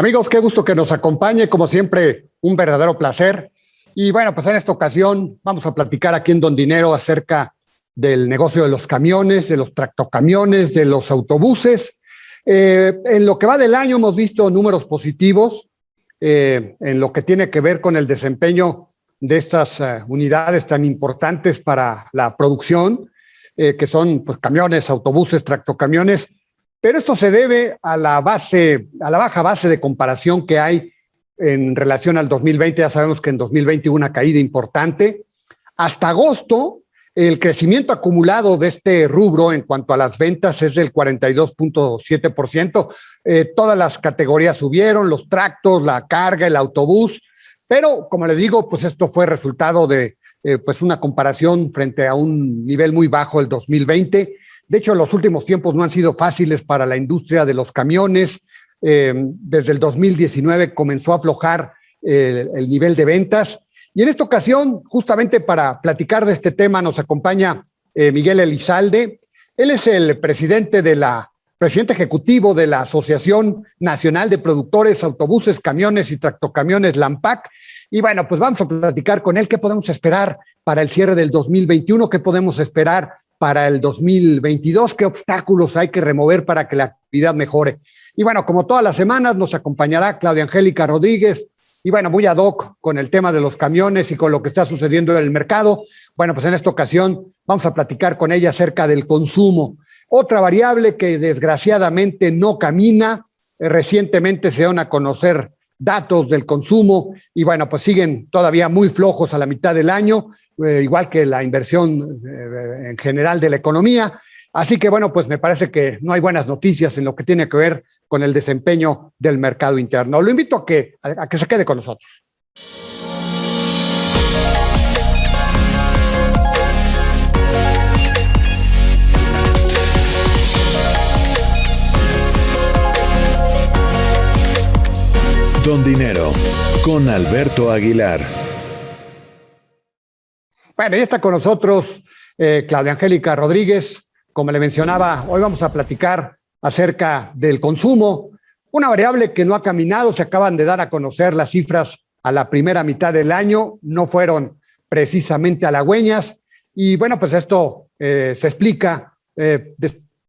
Amigos, qué gusto que nos acompañe, como siempre, un verdadero placer. Y bueno, pues en esta ocasión vamos a platicar aquí en Don Dinero acerca del negocio de los camiones, de los tractocamiones, de los autobuses. En lo que va del año hemos visto números positivos en lo que tiene que ver con el desempeño de estas unidades tan importantes para la producción, que son pues, camiones, autobuses, tractocamiones. Pero esto se debe a la baja base de comparación que hay en relación al 2020. Ya sabemos que en 2020 hubo una caída importante. Hasta agosto, el crecimiento acumulado de este rubro en cuanto a las ventas es del 42.7%. Todas las categorías subieron, los tractos, la carga, el autobús. Pero, como les digo, pues esto fue resultado de pues una comparación frente a un nivel muy bajo del 2020. De hecho, los últimos tiempos no han sido fáciles para la industria de los camiones. Desde el 2019 comenzó a aflojar el nivel de ventas. Y en esta ocasión, justamente para platicar de este tema, nos acompaña Miguel Elizalde. Él es el presidente ejecutivo de la Asociación Nacional de Productores, Autobuses, Camiones y Tractocamiones, la ANPAC. Y bueno, pues vamos a platicar con él qué podemos esperar para el cierre del 2021, qué podemos esperar para el 2022, qué obstáculos hay que remover para que la actividad mejore. Y bueno, como todas las semanas, nos acompañará Claudia Angélica Rodríguez, y bueno, muy ad hoc con el tema de los camiones y con lo que está sucediendo en el mercado. Bueno, pues en esta ocasión vamos a platicar con ella acerca del consumo. Otra variable que desgraciadamente no camina. Recientemente se dieron a conocer datos del consumo y bueno, pues siguen todavía muy flojos a la mitad del año, igual que la inversión en general de la economía. Así que bueno, pues me parece que no hay buenas noticias en lo que tiene que ver con el desempeño del mercado interno. Lo invito a que se quede con nosotros. Don Dinero, con Alberto Aguilar. Bueno, ya está con nosotros Claudia Angélica Rodríguez. Como le mencionaba, hoy vamos a platicar acerca del consumo, una variable que no ha caminado. Se acaban de dar a conocer las cifras a la primera mitad del año, no fueron precisamente halagüeñas, y bueno, pues esto se explica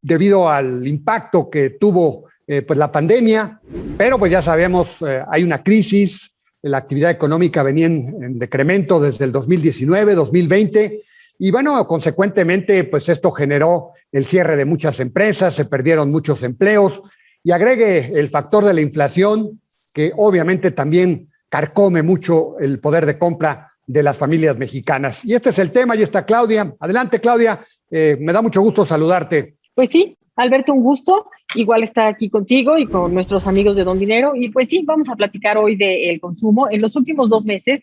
debido al impacto que tuvo pues la pandemia, pero pues ya sabemos, hay una crisis, la actividad económica venía en decremento desde el 2019, 2020, y bueno, consecuentemente, pues esto generó el cierre de muchas empresas, se perdieron muchos empleos, y agregue el factor de la inflación, que obviamente también carcome mucho el poder de compra de las familias mexicanas. Y este es el tema, y está Claudia. Adelante, Claudia, me da mucho gusto saludarte. Pues sí, Alberto, un gusto, igual estar aquí contigo y con nuestros amigos de Don Dinero. Y pues sí, vamos a platicar hoy del consumo. En los últimos 2 meses,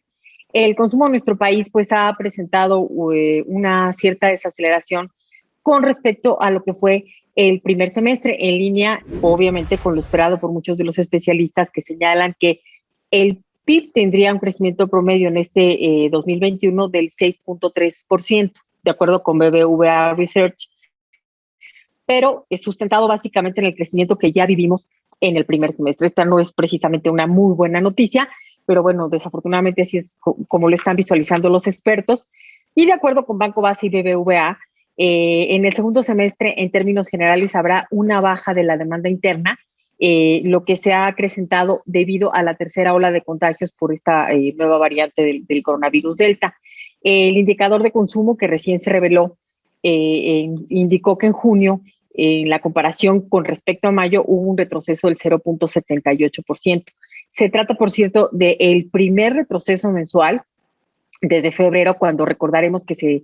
el consumo en nuestro país pues ha presentado una cierta desaceleración con respecto a lo que fue el primer semestre, en línea obviamente con lo esperado por muchos de los especialistas que señalan que el PIB tendría un crecimiento promedio en este 2021 del 6.3%, de acuerdo con BBVA Research, pero es sustentado básicamente en el crecimiento que ya vivimos en el primer semestre. Esta no es precisamente una muy buena noticia, pero bueno, desafortunadamente así es como lo están visualizando los expertos. Y de acuerdo con Banco Base y BBVA, en el segundo semestre, en términos generales, habrá una baja de la demanda interna, lo que se ha acrecentado debido a la tercera ola de contagios por esta nueva variante del coronavirus Delta. El indicador de consumo que recién se reveló indicó que en junio, en la comparación con respecto a mayo, hubo un retroceso del 0.78%. Se trata, por cierto, del primer retroceso mensual desde febrero, cuando recordaremos que se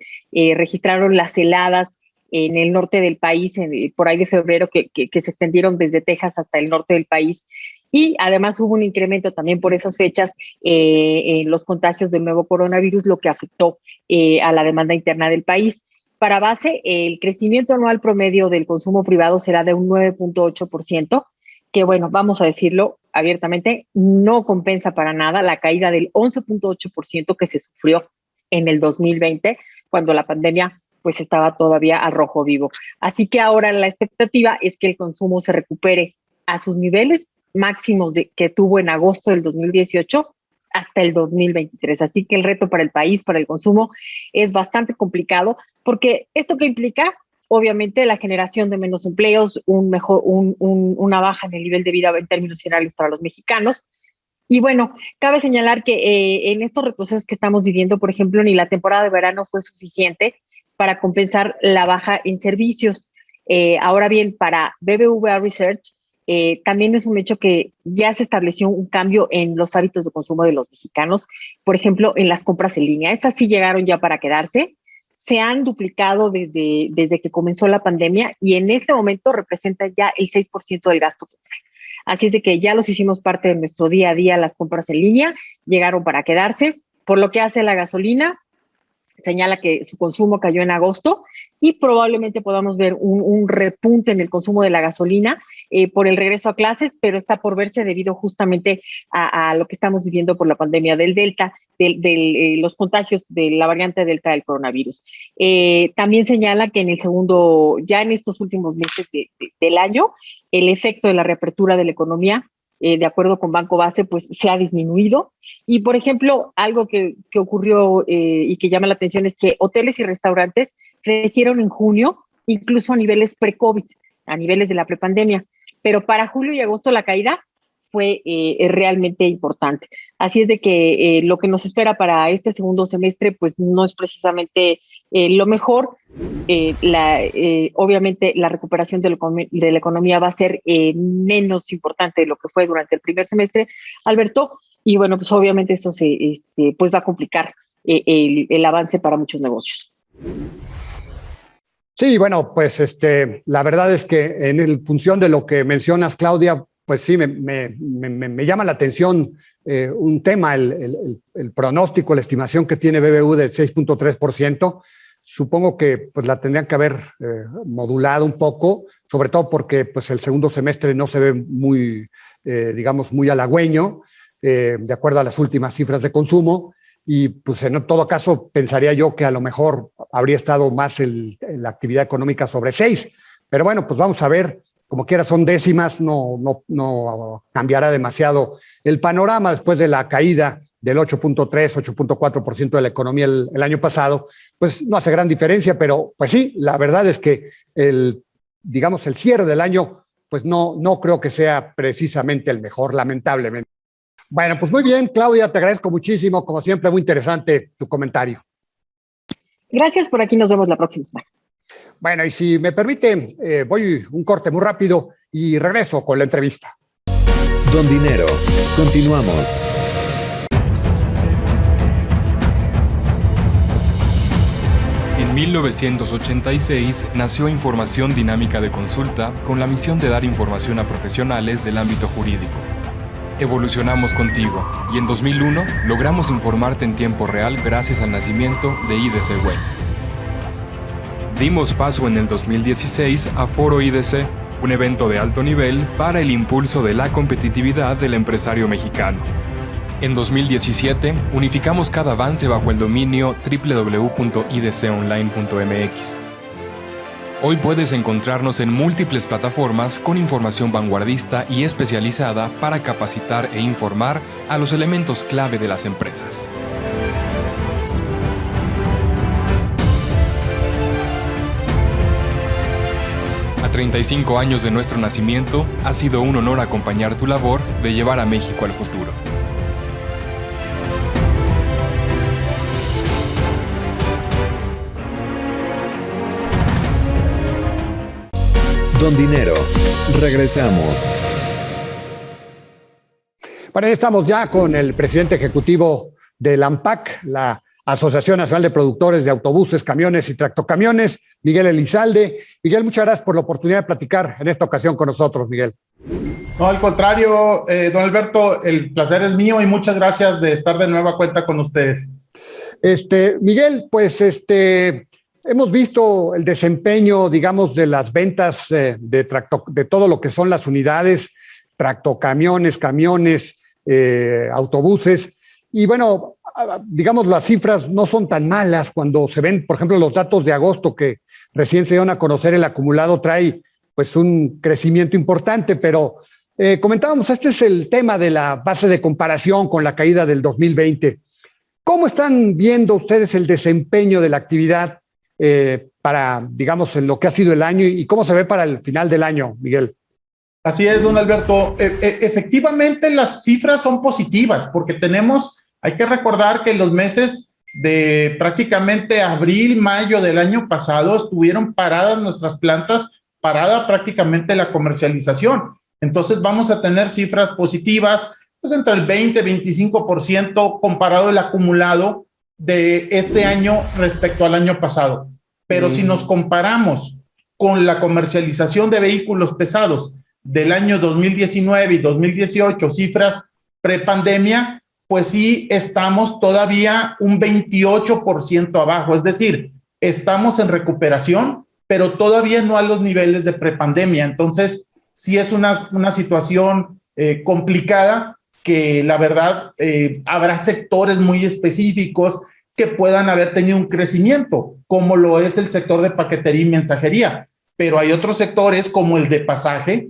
registraron las heladas en el norte del país, por ahí de febrero, que se extendieron desde Texas hasta el norte del país. Y además hubo un incremento también por esas fechas en los contagios del nuevo coronavirus, lo que afectó a la demanda interna del país. Para base, el crecimiento anual promedio del consumo privado será de un 9.8%, que bueno, vamos a decirlo abiertamente, no compensa para nada la caída del 11.8% que se sufrió en el 2020, cuando la pandemia pues estaba todavía al rojo vivo. Así que ahora la expectativa es que el consumo se recupere a sus niveles máximos que tuvo en agosto del 2018 hasta el 2023. Así que el reto para el país, para el consumo, es bastante complicado, porque esto que implica, obviamente, la generación de menos empleos, una baja en el nivel de vida en términos generales para los mexicanos. Y bueno, cabe señalar que en estos retrocesos que estamos viviendo, por ejemplo, ni la temporada de verano fue suficiente para compensar la baja en servicios. Ahora bien, para BBVA Research, también es un hecho que ya se estableció un cambio en los hábitos de consumo de los mexicanos, por ejemplo, en las compras en línea. Estas sí llegaron ya para quedarse, se han duplicado desde que comenzó la pandemia y en este momento representa ya el 6% del gasto total. Así es de que ya los hicimos parte de nuestro día a día, las compras en línea, llegaron para quedarse. Por lo que hace la gasolina, señala que su consumo cayó en agosto y probablemente podamos ver un repunte en el consumo de la gasolina por el regreso a clases, pero está por verse debido justamente a lo que estamos viviendo por la pandemia del Delta, los contagios de la variante Delta del coronavirus. También señala que ya en estos últimos meses del año, el efecto de la reapertura de la economía, de acuerdo con Banco Base, pues se ha disminuido. Y, por ejemplo, algo que ocurrió y que llama la atención es que hoteles y restaurantes crecieron en junio, incluso a niveles pre-COVID, a niveles de la prepandemia. Pero para julio y agosto la caída fue realmente importante. Así es de que lo que nos espera para este segundo semestre, pues no es precisamente lo mejor. Obviamente la recuperación de la economía va a ser menos importante de lo que fue durante el primer semestre, Alberto, y bueno, pues obviamente eso pues va a complicar el avance para muchos negocios. Sí, bueno, pues la verdad es que en función de lo que mencionas, Claudia, pues sí, me llama la atención un tema, el pronóstico, la estimación que tiene BBVA del 6.3%. Supongo que pues la tendrían que haber modulado un poco, sobre todo porque pues el segundo semestre no se ve muy, digamos, muy halagüeño, de acuerdo a las últimas cifras de consumo, y pues en todo caso pensaría yo que a lo mejor habría estado más la actividad económica sobre 6, pero bueno, pues vamos a ver. Como quiera, son décimas, no cambiará demasiado el panorama después de la caída del 8.4% de la economía el año pasado, pues no hace gran diferencia, pero pues sí, la verdad es que el cierre del año, pues no creo que sea precisamente el mejor, lamentablemente. Bueno, pues muy bien, Claudia, te agradezco muchísimo, como siempre, muy interesante tu comentario. Gracias, por aquí nos vemos la próxima semana. Bueno, y si me permite, voy un corte muy rápido y regreso con la entrevista. Don Dinero, continuamos. En 1986 nació Información Dinámica de Consulta con la misión de dar información a profesionales del ámbito jurídico. Evolucionamos contigo y en 2001 logramos informarte en tiempo real gracias al nacimiento de IDC Web. Dimos paso en el 2016 a Foro IDC, un evento de alto nivel para el impulso de la competitividad del empresario mexicano. En 2017, unificamos cada avance bajo el dominio www.idconline.mx. Hoy puedes encontrarnos en múltiples plataformas con información vanguardista y especializada para capacitar e informar a los elementos clave de las empresas. A 35 años de nuestro nacimiento, ha sido un honor acompañar tu labor de llevar a México al futuro. Don Dinero, regresamos. Bueno, estamos ya con el presidente ejecutivo de la ANPAC, la Asociación Nacional de Productores de Autobuses, Camiones y Tractocamiones, Miguel Elizalde. Miguel, muchas gracias por la oportunidad de platicar en esta ocasión con nosotros, Miguel. No, al contrario, don Alberto, el placer es mío y muchas gracias de estar de nueva cuenta con ustedes. Miguel, pues hemos visto el desempeño, digamos, de las ventas de todo lo que son las unidades, tractocamiones, camiones, autobuses. Y bueno, digamos, las cifras no son tan malas cuando se ven, por ejemplo, los datos de agosto que recién se dieron a conocer, el acumulado trae pues un crecimiento importante, pero Comentábamos, este es el tema de la base de comparación con la caída del 2020. ¿Cómo están viendo ustedes el desempeño de la actividad para, digamos, en lo que ha sido el año y cómo se ve para el final del año, Miguel? Así es, don Alberto. Efectivamente, las cifras son positivas porque hay que recordar que los meses de prácticamente abril, mayo del año pasado estuvieron paradas nuestras plantas, parada prácticamente la comercialización. Entonces vamos a tener cifras positivas, pues entre el 20 y 25% comparado el acumulado de este año respecto al año pasado. Pero si nos comparamos con la comercialización de vehículos pesados del año 2019 y 2018, cifras prepandemia, pues sí estamos todavía un 28% abajo. Es decir, estamos en recuperación, pero todavía no a los niveles de prepandemia. Entonces, sí es una situación complicada que la verdad habrá sectores muy específicos que puedan haber tenido un crecimiento, como lo es el sector de paquetería y mensajería. Pero hay otros sectores como el de pasaje,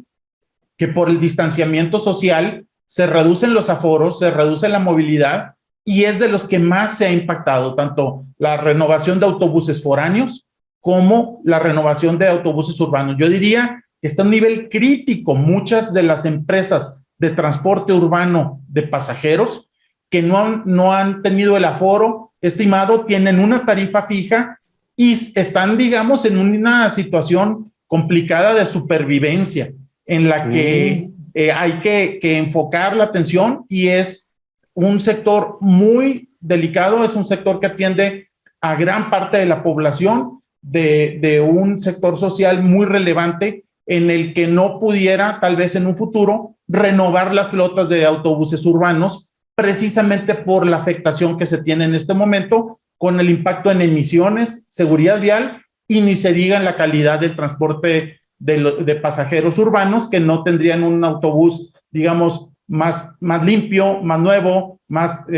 que por el distanciamiento social se reducen los aforos, se reduce la movilidad y es de los que más se ha impactado, tanto la renovación de autobuses foráneos como la renovación de autobuses urbanos. Yo diría que está a un nivel crítico. Muchas de las empresas de transporte urbano de pasajeros que no han tenido el aforo estimado, tienen una tarifa fija y están, digamos, en una situación complicada de supervivencia en la que hay que enfocar la atención, y es un sector muy delicado, es un sector que atiende a gran parte de la población, de un sector social muy relevante en el que no pudiera tal vez en un futuro renovar las flotas de autobuses urbanos precisamente por la afectación que se tiene en este momento con el impacto en emisiones, seguridad vial y ni se diga en la calidad del transporte de pasajeros urbanos, que no tendrían un autobús, digamos, más limpio, más nuevo,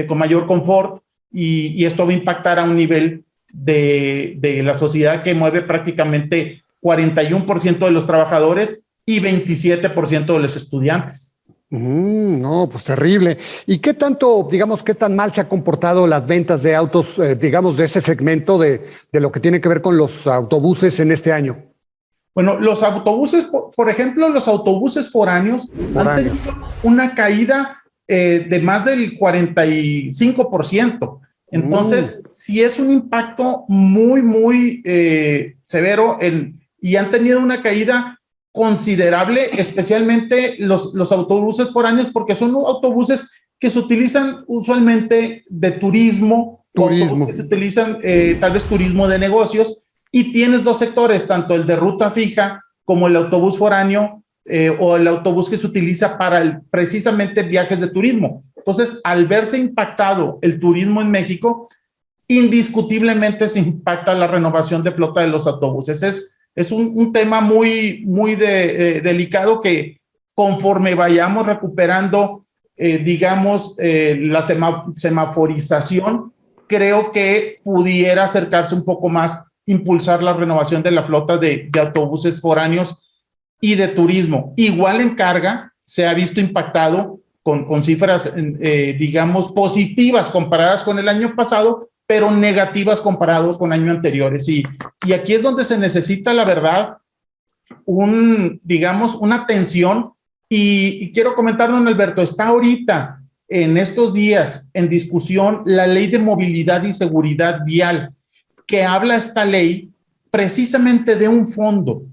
con mayor confort, y esto va a impactar a un nivel de la sociedad que mueve prácticamente 41% de los trabajadores y 27% de los estudiantes. No, pues terrible. ¿Y qué tanto, digamos, qué tan mal se han comportado las ventas de autos, digamos, de ese segmento de lo que tiene que ver con los autobuses en este año? Bueno, los autobuses, por ejemplo, los autobuses foráneos han tenido una caída de más del 45%. Entonces, sí es un impacto muy, muy severo y han tenido una caída considerable, especialmente los autobuses foráneos, porque son autobuses que se utilizan usualmente de turismo. Que se utilizan tal vez turismo de negocios. Y tienes dos sectores, tanto el de ruta fija como el autobús foráneo o el autobús que se utiliza para precisamente viajes de turismo. Entonces, al verse impactado el turismo en México, indiscutiblemente se impacta la renovación de flota de los autobuses. Es un tema muy, muy delicado que conforme vayamos recuperando, digamos, la semaforización, creo que pudiera acercarse un poco más, impulsar la renovación de la flota de autobuses foráneos y de turismo. Igual en carga se ha visto impactado con cifras, digamos, positivas comparadas con el año pasado, pero negativas comparadas con años anteriores. Y aquí es donde se necesita, la verdad, digamos, una atención. Y quiero comentar, don Alberto, está ahorita, en estos días, en discusión la Ley de Movilidad y Seguridad Vial, que habla esta ley precisamente de un fondo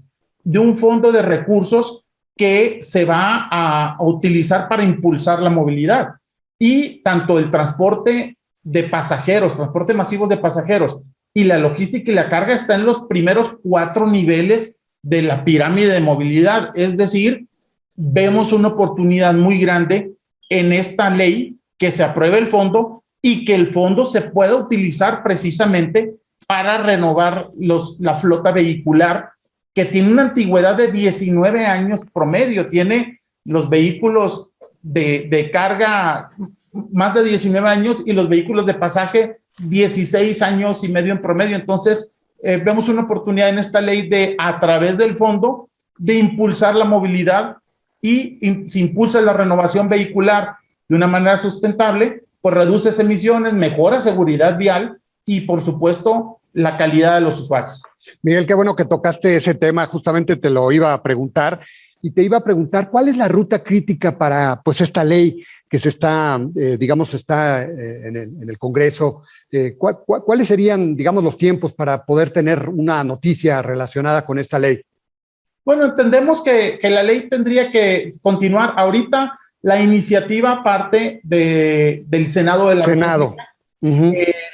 de recursos que se va a utilizar para impulsar la movilidad, y tanto el transporte de pasajeros, transporte masivo de pasajeros y la logística y la carga está en los primeros 4 niveles de la pirámide de movilidad. Es decir, vemos una oportunidad muy grande en esta ley, que se apruebe el fondo y que el fondo se pueda utilizar precisamente para renovar la flota vehicular, que tiene una antigüedad de 19 años promedio. Tiene los vehículos de carga más de 19 años y los vehículos de pasaje 16 años y medio en promedio. Entonces, vemos una oportunidad en esta ley de, a través del fondo, de impulsar la movilidad y si impulsa la renovación vehicular de una manera sustentable, pues reduces emisiones, mejora seguridad vial y, por supuesto, la calidad de los usuarios. Miguel, qué bueno que tocaste ese tema, justamente te lo iba a preguntar y te iba a preguntar cuál es la ruta crítica para pues esta ley que se está, está en el Congreso. ¿Cuáles serían, digamos, los tiempos para poder tener una noticia relacionada con esta ley? Bueno, entendemos que la ley tendría que continuar. Ahorita la iniciativa parte del Senado de la República.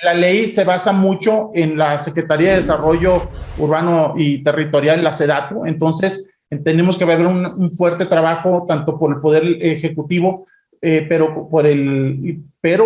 La ley se basa mucho en la Secretaría de Desarrollo Urbano y Territorial, la SEDATU. Entonces, entendemos que va a haber un fuerte trabajo tanto por el Poder Ejecutivo, pero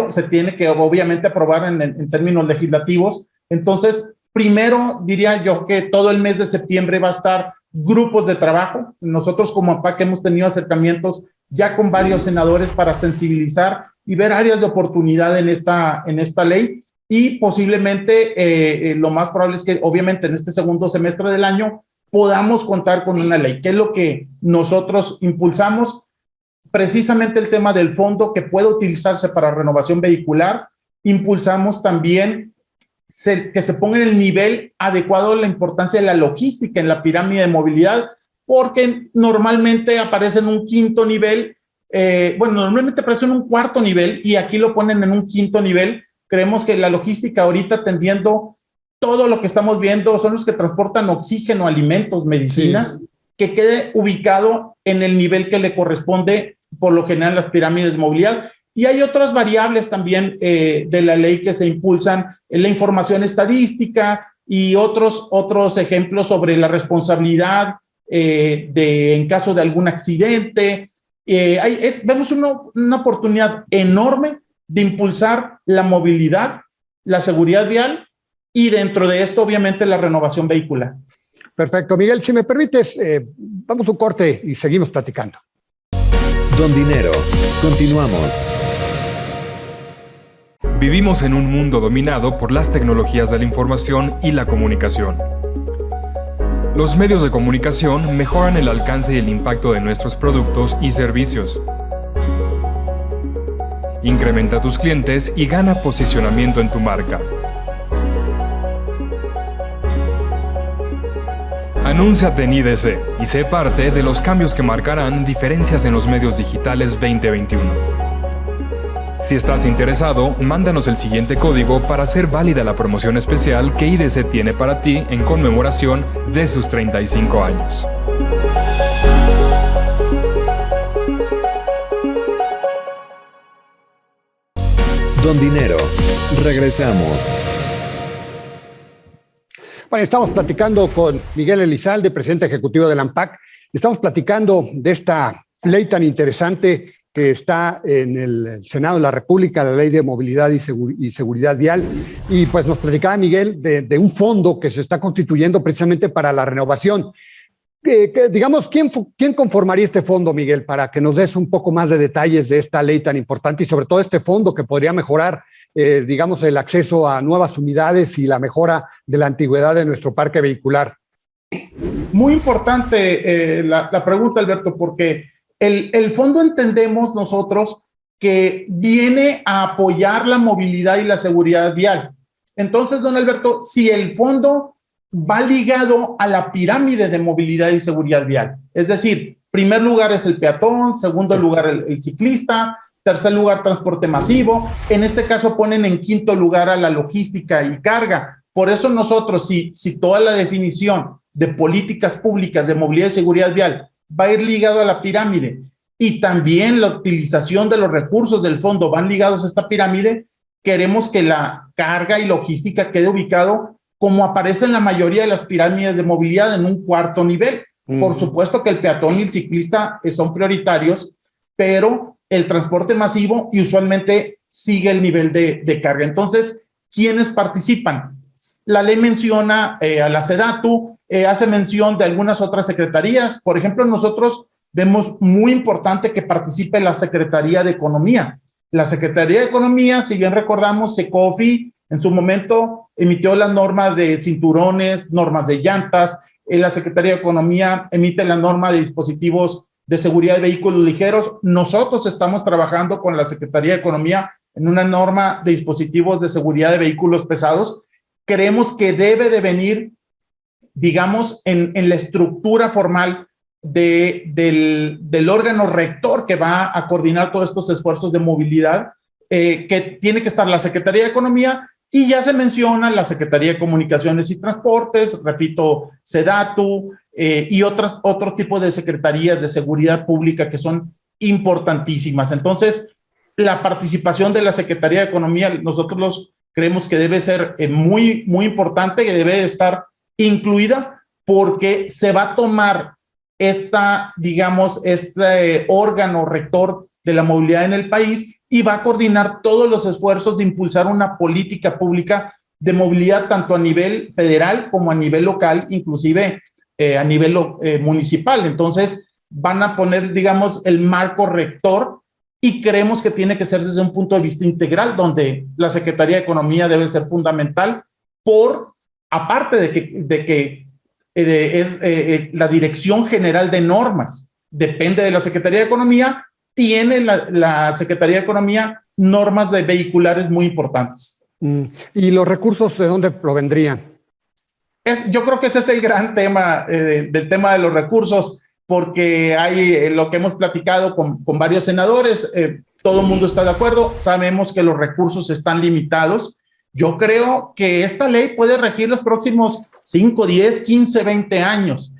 se tiene que obviamente aprobar en términos legislativos. Entonces, primero diría yo que todo el mes de septiembre va a estar grupos de trabajo. Nosotros como APAC hemos tenido acercamientos ya con varios senadores para sensibilizar y ver áreas de oportunidad en esta ley, y posiblemente lo más probable es que obviamente en este segundo semestre del año podamos contar con una ley, que es lo que nosotros impulsamos, precisamente el tema del fondo que puede utilizarse para renovación vehicular. Impulsamos también que se ponga en el nivel adecuado la importancia de la logística en la pirámide de movilidad, porque normalmente aparece en un quinto nivel, normalmente aparece en un cuarto nivel y aquí lo ponen en un quinto nivel. Creemos que la logística ahorita atendiendo todo lo que estamos viendo son los que transportan oxígeno, alimentos, medicinas, sí, que quede ubicado en el nivel que le corresponde por lo general en las pirámides de movilidad. Y hay otras variables también de la ley que se impulsan, la información estadística y otros ejemplos sobre la responsabilidad en caso de algún accidente. Vemos una oportunidad enorme de impulsar la movilidad, la seguridad vial y dentro de esto obviamente la renovación vehicular. Perfecto. Miguel, si me permites, vamos a un corte y seguimos platicando. Don Dinero, continuamos. Vivimos en un mundo dominado por las tecnologías de la información y la comunicación. Los medios de comunicación mejoran el alcance y el impacto de nuestros productos y servicios. Incrementa tus clientes y gana posicionamiento en tu marca. Anúnciate en IDC y sé parte de los cambios que marcarán diferencias en los medios digitales 2021. Si estás interesado, mándanos el siguiente código para hacer válida la promoción especial que IDC tiene para ti en conmemoración de sus 35 años. Don Dinero, regresamos. Bueno, estamos platicando con Miguel Elizalde, presidente ejecutivo de la ANPAC. Estamos platicando de esta ley tan interesante que está en el Senado de la República, la Ley de Movilidad y Seguridad Vial. Y pues nos platicaba Miguel de un fondo que se está constituyendo precisamente para la renovación. Digamos, ¿quién conformaría este fondo, Miguel, para que nos des un poco más de detalles de esta ley tan importante y sobre todo este fondo que podría mejorar, digamos, el acceso a nuevas unidades y la mejora de la antigüedad de nuestro parque vehicular? Muy importante la pregunta, Alberto, porque el fondo entendemos nosotros que viene a apoyar la movilidad y la seguridad vial. Entonces, don Alberto, si el fondo va ligado a la pirámide de movilidad y seguridad vial, es decir, primer lugar es el peatón, segundo lugar el ciclista, tercer lugar transporte masivo, en este caso ponen en quinto lugar a la logística y carga. Por eso nosotros, si toda la definición de políticas públicas de movilidad y seguridad vial va a ir ligado a la pirámide y también la utilización de los recursos del fondo van ligados a esta pirámide, queremos que la carga y logística quede ubicado como aparece en la mayoría de las pirámides de movilidad en un cuarto nivel. Por supuesto que el peatón y el ciclista son prioritarios, pero el transporte masivo y usualmente sigue el nivel de carga. Entonces, ¿quiénes participan? La ley menciona a la SEDATU, hace mención de algunas otras secretarías. Por ejemplo, nosotros vemos muy importante que participe la Secretaría de Economía. La Secretaría de Economía, si bien recordamos, SECOFI en su momento emitió las normas de cinturones, normas de llantas. La Secretaría de Economía emite la norma de dispositivos de seguridad de vehículos ligeros. Nosotros estamos trabajando con la Secretaría de Economía en una norma de dispositivos de seguridad de vehículos pesados. Creemos que debe de venir, digamos, en la estructura formal del órgano rector que va a coordinar todos estos esfuerzos de movilidad, que tiene que estar la Secretaría de Economía, y ya se menciona la Secretaría de Comunicaciones y Transportes, repito, SEDATU, y otro tipo de secretarías de seguridad pública que son importantísimas. Entonces, la participación de la Secretaría de Economía, nosotros creemos que debe ser muy, muy importante, que debe estar incluida, porque se va a tomar este órgano rector de la movilidad en el país y va a coordinar todos los esfuerzos de impulsar una política pública de movilidad tanto a nivel federal como a nivel local, inclusive a nivel municipal. Entonces van a poner, digamos, el marco rector, y creemos que tiene que ser desde un punto de vista integral, donde la Secretaría de Economía debe ser fundamental, aparte de que es la Dirección General de Normas, depende de la Secretaría de Economía, tiene la Secretaría de Economía normas de vehiculares muy importantes. ¿Y los recursos de dónde provendrían? Yo creo que ese es el gran tema del tema de los recursos, porque hay lo que hemos platicado con varios senadores, todo el mundo está de acuerdo, sabemos que los recursos están limitados. Yo creo que esta ley puede regir los próximos 5, 10, 15, 20 años.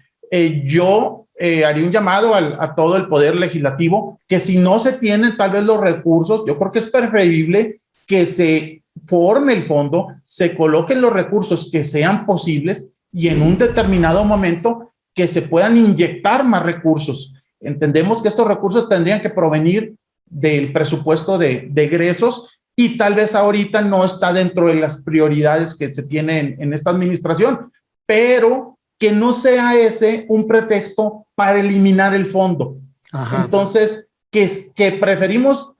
Yo haría un llamado a todo el Poder Legislativo, que si no se tienen tal vez los recursos, yo creo que es preferible que se forme el fondo, se coloquen los recursos que sean posibles y en un determinado momento que se puedan inyectar más recursos. Entendemos que estos recursos tendrían que provenir del presupuesto de egresos, y tal vez ahorita no está dentro de las prioridades que se tienen en esta administración, pero que no sea ese un pretexto para eliminar el fondo. Ajá. Entonces, que preferimos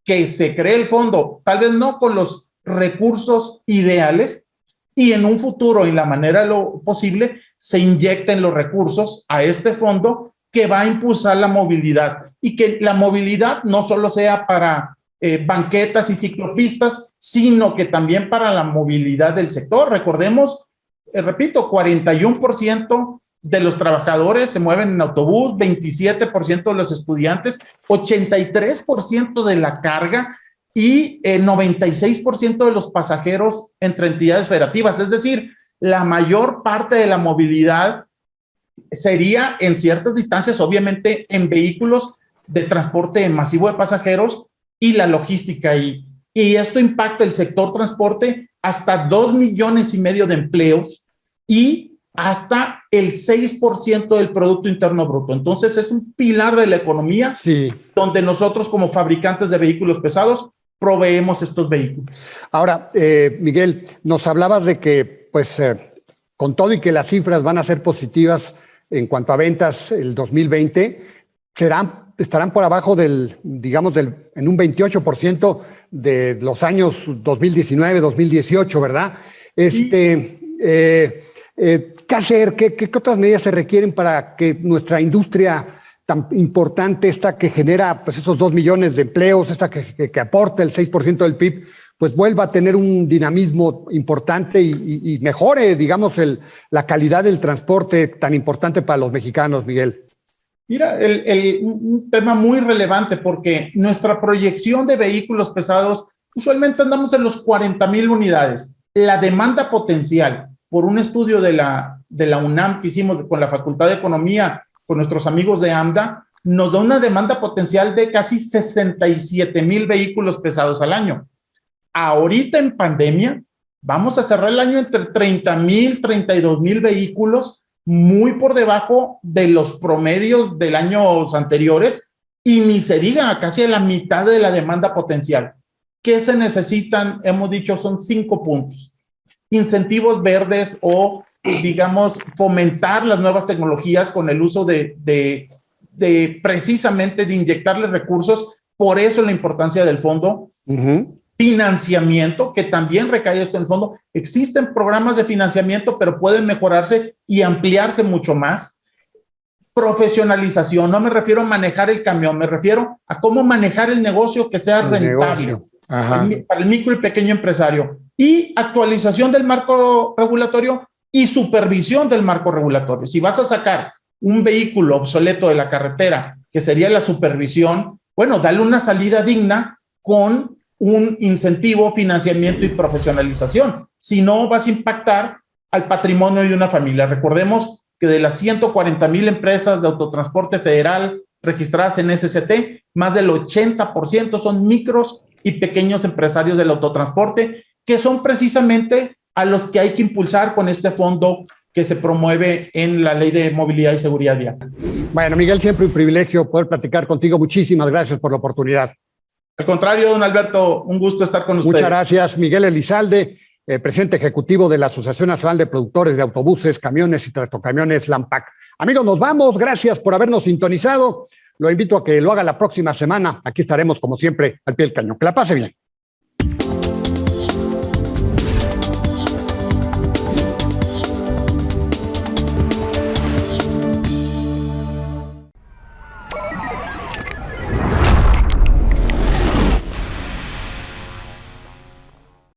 que se cree el fondo, tal vez no con los recursos ideales, y en un futuro, en la manera de lo posible, se inyecten los recursos a este fondo que va a impulsar la movilidad, y que la movilidad no solo sea para banquetas y ciclopistas, sino que también para la movilidad del sector. Recordemos, repito, 41% de los trabajadores se mueven en autobús, 27% de los estudiantes, 83% de la carga y 96% de los pasajeros entre entidades federativas. Es decir, la mayor parte de la movilidad sería en ciertas distancias, obviamente en vehículos de transporte masivo de pasajeros y la logística. Y esto impacta el sector transporte hasta 2,5 millones de empleos y hasta el 6% del Producto Interno Bruto. Entonces es un pilar de la economía, sí, donde nosotros como fabricantes de vehículos pesados proveemos estos vehículos. Ahora, Miguel, nos hablabas de que, pues, con todo y que las cifras van a ser positivas en cuanto a ventas el 2020, estarán por abajo en un 28% de los años 2019, 2018, ¿verdad? Sí. ¿Qué hacer? ¿Qué otras medidas se requieren para que nuestra industria tan importante, esta que genera pues esos 2 millones de empleos, esta que aporta el 6% del PIB, pues vuelva a tener un dinamismo importante y mejore, digamos, la calidad del transporte tan importante para los mexicanos, Miguel? Mira, un tema muy relevante, porque nuestra proyección de vehículos pesados, usualmente andamos en los 40,000 unidades. La demanda potencial, por un estudio de la UNAM que hicimos con la Facultad de Economía, con nuestros amigos de AMDA, nos da una demanda potencial de casi 67,000 vehículos pesados al año. Ahorita en pandemia, vamos a cerrar el año entre 30,000, 32,000 vehículos, muy por debajo de los promedios de años anteriores, y ni se diga casi a la mitad de la demanda potencial. ¿Qué se necesitan? Hemos dicho, son 5 puntos. Incentivos verdes o, digamos, fomentar las nuevas tecnologías con el uso precisamente de inyectarles recursos. Por eso la importancia del fondo. Uh-huh. Financiamiento, que también recae esto en el fondo. Existen programas de financiamiento, pero pueden mejorarse y ampliarse mucho más. profesionalización, no me refiero a manejar el camión, me refiero a cómo manejar el negocio que sea rentable para el micro y pequeño empresario, y actualización del marco regulatorio y supervisión del marco regulatorio. Si vas a sacar un vehículo obsoleto de la carretera, que sería la supervisión, bueno, dale una salida digna con un incentivo, financiamiento y profesionalización. Si no, vas a impactar al patrimonio de una familia. Recordemos que de las 140,000 empresas de autotransporte federal registradas en SCT, más del 80% son micros y pequeños empresarios del autotransporte, que son precisamente a los que hay que impulsar con este fondo que se promueve en la Ley de Movilidad y Seguridad Vial. Bueno, Miguel, siempre un privilegio poder platicar contigo. Muchísimas gracias por la oportunidad. Al contrario, don Alberto, un gusto estar con usted. Muchas gracias, Miguel Elizalde, presidente ejecutivo de la Asociación Nacional de Productores de Autobuses, Camiones y Tractocamiones, LAMPAC. Amigos, nos vamos. Gracias por habernos sintonizado. Lo invito a que lo haga la próxima semana. Aquí estaremos, como siempre, al pie del cañón. Que la pase bien.